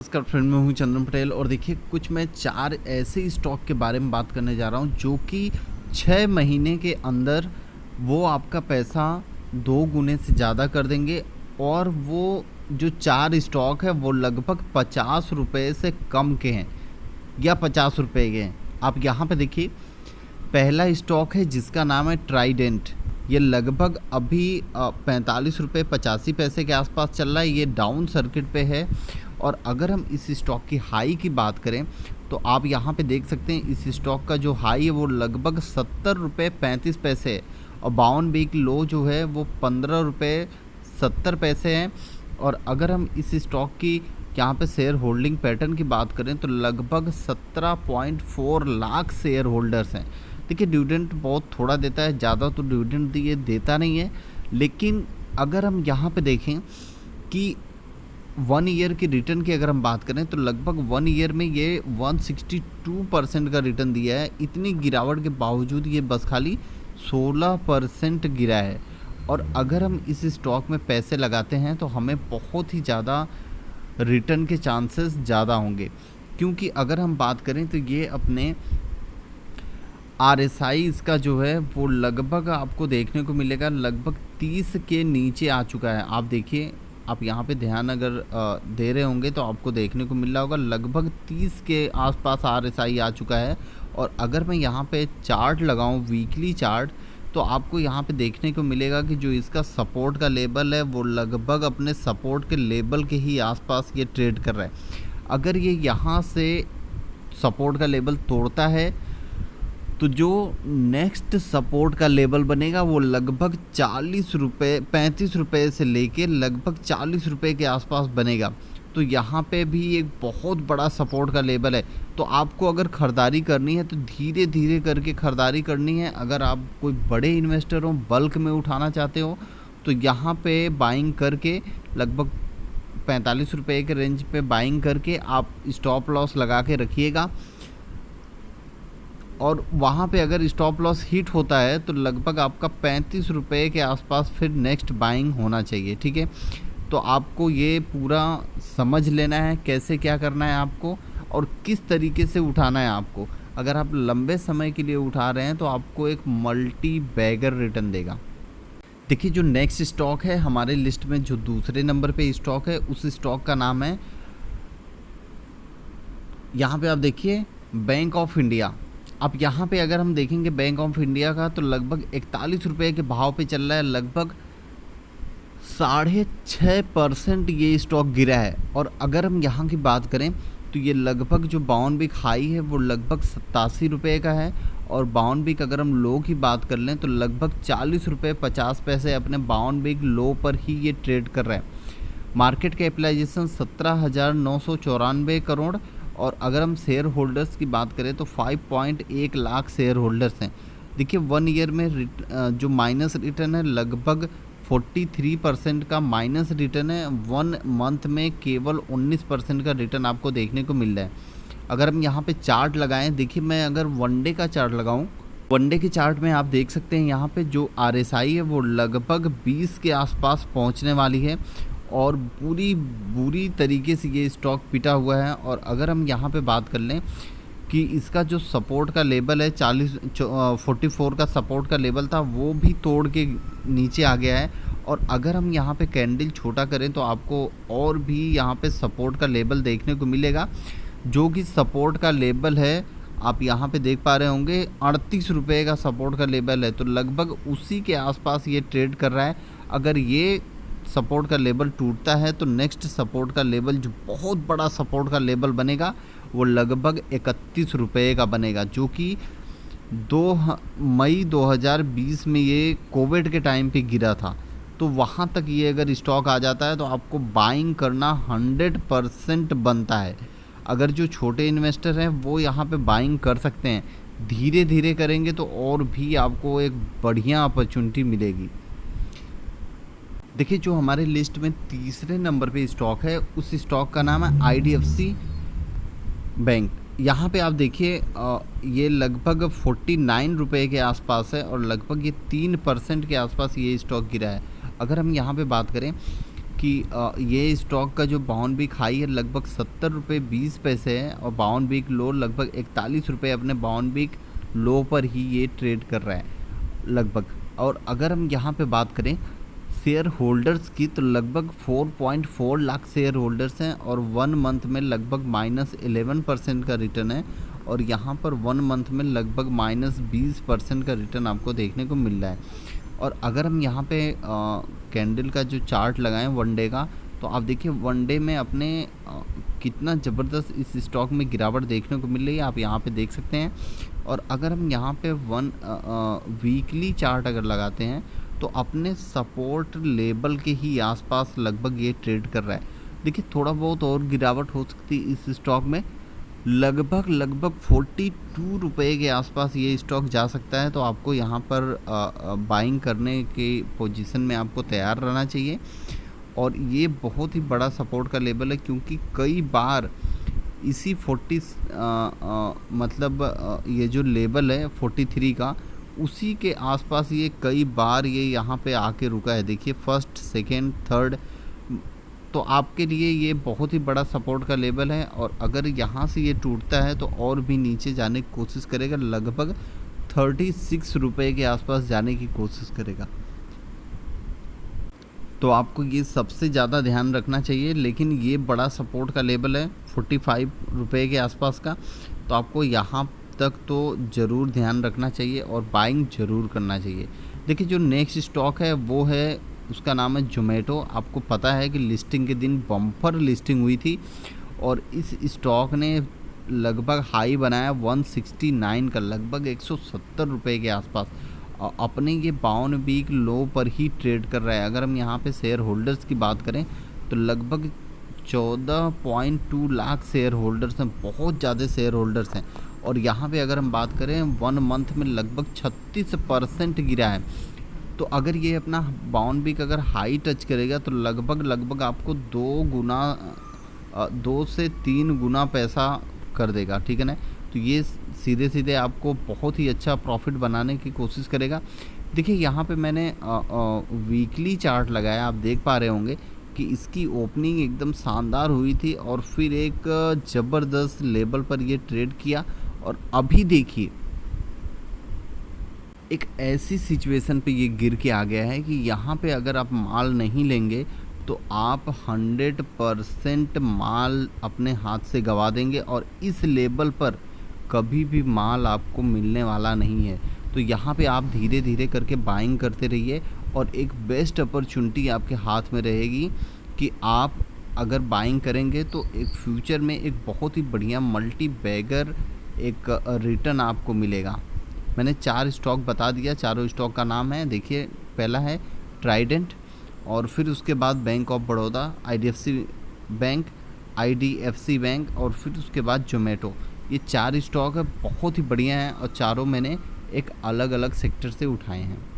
नमस्कार फ्रेंड, मैं हूं चंदन पटेल और देखिए कुछ मैं 4 ऐसे स्टॉक के बारे में बात करने जा रहा हूं जो कि 6 महीने के अंदर वो आपका पैसा 2 गुने से ज़्यादा कर देंगे। और वो जो 4 स्टॉक है वो लगभग 50 रुपये से कम के हैं या 50 रुपये के हैं। आप यहाँ पे देखिए, पहला स्टॉक है जिसका नाम है ट्राइडेंट। ये लगभग अभी 45 रुपये 85 पैसे के आसपास चल रहा है। ये डाउन सर्किट पे है। और अगर हम इस स्टॉक की हाई की बात करें तो आप यहाँ पे देख सकते हैं इस स्टॉक का जो हाई है वो लगभग 70 रुपये 35 पैसे है और 52 वीक लो जो है वो 15 रुपये 70 पैसे हैं। और अगर हम इस स्टॉक की यहाँ पे शेयर होल्डिंग पैटर्न की बात करें तो लगभग 17.4 लाख शेयर होल्डर्स हैं। देखिए, डिविडेंड बहुत थोड़ा देता है, ज़्यादा तो डिविडेंड ये देता नहीं है। लेकिन अगर हम यहाँ पे देखें कि 1 ईयर की रिटर्न की अगर हम बात करें तो लगभग 1 ईयर में ये 162% का रिटर्न दिया है। इतनी गिरावट के बावजूद ये बस खाली 16% गिरा है। और अगर हम इस स्टॉक में पैसे लगाते हैं तो हमें बहुत ही ज़्यादा रिटर्न के चांसेस ज़्यादा होंगे, क्योंकि अगर हम बात करें तो ये अपने RSI इसका जो है वो लगभग आपको देखने को मिलेगा लगभग 30 के नीचे आ चुका है। आप देखिए, आप यहाँ पे ध्यान अगर दे रहे होंगे तो आपको देखने को मिल रहा होगा लगभग 30 के आसपास RSI आ चुका है। और अगर मैं यहाँ पे चार्ट लगाऊँ, वीकली चार्ट, तो आपको यहाँ पे देखने को मिलेगा कि जो इसका सपोर्ट का लेवल है वो लगभग अपने सपोर्ट के लेवल के ही आसपास ये ट्रेड कर रहा है। अगर ये यहाँ से सपोर्ट का लेवल तोड़ता है तो जो नेक्स्ट सपोर्ट का लेवल बनेगा वो लगभग 40 रुपये 35 रुपये से लेके लगभग 40 रुपये के आसपास बनेगा। तो यहाँ पे भी एक बहुत बड़ा सपोर्ट का लेवल है। तो आपको अगर ख़रीदारी करनी है तो धीरे धीरे करके ख़रीदारी करनी है। अगर आप कोई बड़े इन्वेस्टर हो, बल्क में उठाना चाहते हो, तो यहाँ पे बाइंग करके लगभग 45 रुपये के रेंज पे बाइंग करके आप स्टॉप लॉस लगा के रखिएगा। और वहाँ पे अगर स्टॉप लॉस हिट होता है तो लगभग आपका 35 रुपये के आसपास फिर नेक्स्ट बाइंग होना चाहिए। ठीक है, तो आपको ये पूरा समझ लेना है कैसे क्या करना है आपको और किस तरीके से उठाना है आपको। अगर आप लंबे समय के लिए उठा रहे हैं तो आपको एक मल्टी बैगर रिटर्न देगा। देखिए, जो नेक्स्ट स्टॉक है हमारे लिस्ट में, जो दूसरे नंबर पे स्टॉक है, उस स्टॉक का नाम है, यहाँ पे आप देखिए, बैंक ऑफ इंडिया। अब यहाँ पे अगर हम देखेंगे बैंक ऑफ इंडिया का तो लगभग 41 रुपये के भाव पे चल रहा है। लगभग 6.5% ये स्टॉक गिरा है। और अगर हम यहाँ की बात करें तो ये लगभग जो 52 वीक हाई है वो लगभग 87 रुपये का है। और 52 वीक अगर हम लो की बात कर लें तो लगभग 40 रुपये 50 पैसे अपने 52 वीक लो पर ही ये ट्रेड कर रहा है। Market capitalisation 17,994 crore. और अगर हम शेयर होल्डर्स की बात करें तो 5.1 लाख शेयर होल्डर्स हैं। देखिए, 1 ईयर में जो माइनस रिटर्न है लगभग 43% का माइनस रिटर्न है। 1 मंथ में केवल 19% का रिटर्न आपको देखने को मिल रहा है। अगर हम यहाँ पे चार्ट लगाएं, देखिए मैं अगर वनडे का चार्ट लगाऊं, वनडे के चार्ट में आप देख सकते हैं यहाँ पे जो RSI है वो लगभग 20 के आसपास पहुँचने वाली है। और बुरी तरीके से ये स्टॉक पिटा हुआ है। और अगर हम यहाँ पे बात कर लें कि इसका जो सपोर्ट का लेवल है 44 का सपोर्ट का लेवल था वो भी तोड़ के नीचे आ गया है। और अगर हम यहाँ पे कैंडल छोटा करें तो आपको और भी यहाँ पे सपोर्ट का लेवल देखने को मिलेगा, जो कि सपोर्ट का लेवल है, आप यहाँ पे देख पा रहे होंगे 38 रुपये का सपोर्ट का लेवल है। तो लगभग उसी के आसपास ये ट्रेड कर रहा है। अगर ये सपोर्ट का लेवल टूटता है तो नेक्स्ट सपोर्ट का लेवल, जो बहुत बड़ा सपोर्ट का लेवल बनेगा, वो लगभग 31 रुपये का बनेगा, जो कि 2 मई 2020 में ये कोविड के टाइम पे गिरा था। तो वहाँ तक ये अगर स्टॉक आ जाता है तो आपको बाइंग करना 100% बनता है। अगर जो छोटे इन्वेस्टर हैं वो यहाँ पे बाइंग कर सकते हैं, धीरे धीरे करेंगे तो और भी आपको एक बढ़िया अपॉर्चुनिटी मिलेगी। देखिए, जो हमारे लिस्ट में तीसरे नंबर पे स्टॉक है उस स्टॉक का नाम है IDFC बैंक। यहाँ पे आप देखिए ये लगभग 49 रुपये के आसपास है और लगभग ये 3% के आसपास ये स्टॉक गिरा है। अगर हम यहाँ पे बात करें कि ये स्टॉक का जो बाउन वीक हाई है लगभग 70 रुपये 20 पैसे है और बाउन वीक लो लगभग 41 रुपये अपने बाउन वीक लो पर ही ये ट्रेड कर रहा है लगभग। और अगर हम यहाँ पे बात करें शेयर होल्डर्स की तो लगभग 4.4 लाख शेयर होल्डर्स हैं और 1 मंथ में लगभग -11% का रिटर्न है और यहाँ पर 1 मंथ में लगभग -20% का रिटर्न आपको देखने को मिल रहा है। और अगर हम यहाँ पे कैंडल का जो चार्ट लगाएं वन डे का, तो आप देखिए वन डे में अपने कितना ज़बरदस्त इस स्टॉक में गिरावट देखने को मिल रही है, आप यहाँ पे देख सकते हैं। और अगर हम यहाँ पे वीकली चार्ट अगर लगाते हैं तो अपने सपोर्ट लेवल के ही आसपास लगभग ये ट्रेड कर रहा है। देखिए थोड़ा बहुत और गिरावट हो सकती है इस स्टॉक में, लगभग 42 रुपये के आसपास ये स्टॉक जा सकता है। तो आपको यहाँ पर बाइंग करने के पोजीशन में आपको तैयार रहना चाहिए। और ये बहुत ही बड़ा सपोर्ट का लेवल है क्योंकि कई बार इसी 40 मतलब ये जो लेवल है 43 का, उसी के आसपास ये कई बार ये यहाँ पे आके रुका है। देखिए फर्स्ट सेकेंड थर्ड, तो आपके लिए ये बहुत ही बड़ा सपोर्ट का लेवल है। और अगर यहाँ से ये टूटता है तो और भी नीचे जाने की कोशिश करेगा, लगभग 36 रुपये के आसपास जाने की कोशिश करेगा। तो आपको ये सबसे ज़्यादा ध्यान रखना चाहिए। लेकिन ये बड़ा सपोर्ट का लेवल है 45 रुपये के आसपास का, तो आपको यहाँ तक तो ज़रूर ध्यान रखना चाहिए और बाइंग ज़रूर करना चाहिए। देखिए जो नेक्स्ट स्टॉक है वो है, उसका नाम है जोमेटो। आपको पता है कि लिस्टिंग के दिन बम्पर लिस्टिंग हुई थी और इस स्टॉक ने लगभग हाई बनाया 169 का, लगभग 170 रुपये के आसपास। अपने ये 52 वीक लो पर ही ट्रेड कर रहा है। अगर हम यहाँ पे शेयर होल्डर्स की बात करें तो लगभग 14.2 लाख शेयर होल्डर्स हैं, बहुत ज़्यादा शेयर होल्डर्स हैं। और यहाँ पे अगर हम बात करें 1 मंथ में लगभग 36% गिरा है। तो अगर ये अपना 52 वीक अगर हाई टच करेगा तो लगभग आपको 2 से 3 गुना पैसा कर देगा, ठीक है ना। तो ये सीधे आपको बहुत ही अच्छा प्रॉफिट बनाने की कोशिश करेगा। देखिए यहाँ पे मैंने वीकली चार्ट लगाया, आप देख पा रहे होंगे कि इसकी ओपनिंग एकदम शानदार हुई थी और फिर एक ज़बरदस्त लेवल पर ये ट्रेड किया। और अभी देखिए एक ऐसी सिचुएशन पे ये गिर के आ गया है कि यहाँ पे अगर आप माल नहीं लेंगे तो आप 100% माल अपने हाथ से गंवा देंगे और इस लेवल पर कभी भी माल आपको मिलने वाला नहीं है। तो यहाँ पे आप धीरे धीरे करके बाइंग करते रहिए और एक बेस्ट अपॉर्चुनिटी आपके हाथ में रहेगी कि आप अगर बाइंग करेंगे तो एक फ्यूचर में एक बहुत ही बढ़िया मल्टी बैगर एक रिटर्न आपको मिलेगा। मैंने 4 स्टॉक बता दिया, चारों स्टॉक का नाम है, देखिए पहला है ट्राइडेंट और फिर उसके बाद bank of Baroda, IDFC bank और फिर उसके बाद जोमेटो। ये 4 स्टॉक है, बहुत ही बढ़िया हैं और चारों मैंने एक अलग अलग सेक्टर से उठाए हैं।